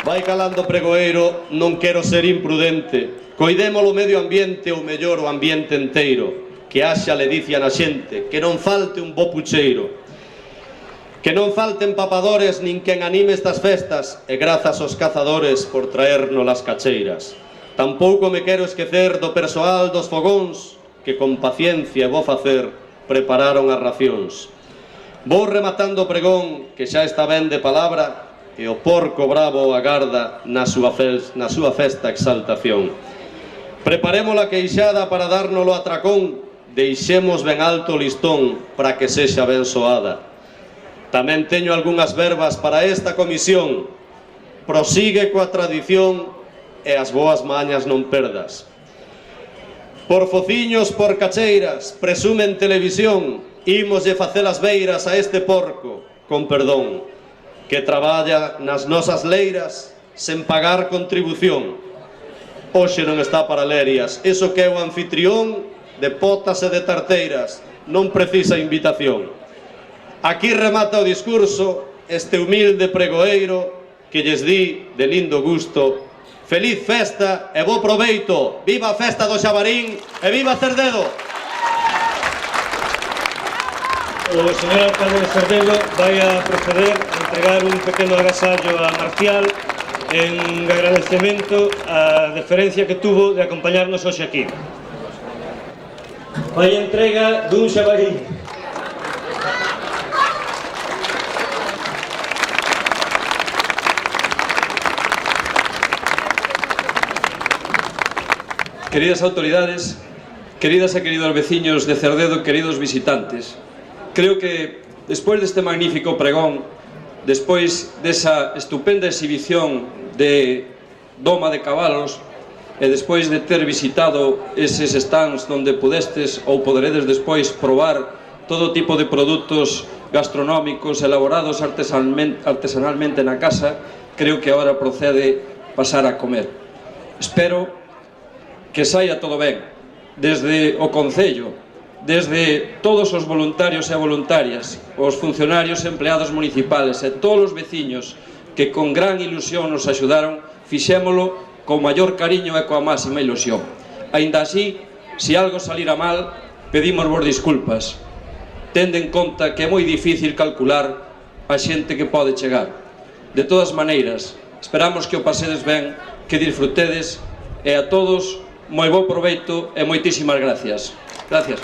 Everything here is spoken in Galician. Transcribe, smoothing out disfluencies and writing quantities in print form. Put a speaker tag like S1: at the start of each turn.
S1: Vai calando, pregoeiro, non quero ser imprudente. Coidemos o medio ambiente, ou mellor o ambiente enteiro. Que haxa ledicia na xente, que non falte un bo pucheiro. Que non falten papadores nin quen anime estas festas, e grazas aos cazadores por traernos las cacheiras. Tampouco me quero esquecer do persoal dos fogóns, que con paciencia e bo facer prepararon as racións. Vou rematando o pregón, que xa está ben de palabra, e o porco bravo agarda na súa festa exaltación. Preparemos a queixada para dárnolo a tracón, deixemos ben alto o listón para que sexa ben soada. Tamén teño algunhas verbas para esta comisión. Prosigue coa tradición e as boas mañas non perdas. Por fociños, por cacheiras, presumen televisión, ímoslle facer as beiras a este porco, con perdón, que traballa nas nosas leiras sen pagar contribución. Hoxe non está para lerias, eso que é o anfitrión de potas e de tarteiras, non precisa invitación. Aquí remata o discurso este humilde pregoeiro que lles di de lindo gusto: feliz festa e bo proveito, viva a festa do Xabarín e viva Cerdedo.
S2: O señor alcalde de Cerdedo vai a proceder a entregar un pequeno agasallo a Marcial en agradecemento á deferencia que tuvo de acompañarnos hoxe aquí. Vai a entrega dun xabarín.
S3: Queridas autoridades, queridas e queridos veciños de Cerdedo, queridos visitantes, creo que despois deste magnífico pregón, despois desa estupenda exhibición de doma de cabalos e despois de ter visitado eses stands onde pudestes ou poderedes despois probar todo tipo de produtos gastronómicos elaborados artesanalmente na casa, creo que agora procede pasar a comer. Espero que saia todo ben, desde o Concello, desde todos os voluntarios e voluntarias, os funcionarios e empleados municipales e todos os veciños que con gran ilusión nos axudaron, fixémolo con maior cariño e coa máxima ilusión. Aínda así, se algo salira mal, pedimos vos disculpas, tendo en conta que é moi difícil calcular a xente que pode chegar. De todas maneiras, esperamos que o pasedes ben, que disfrutedes, e a todos moi bo proveito e moitísimas gracias. Gracias.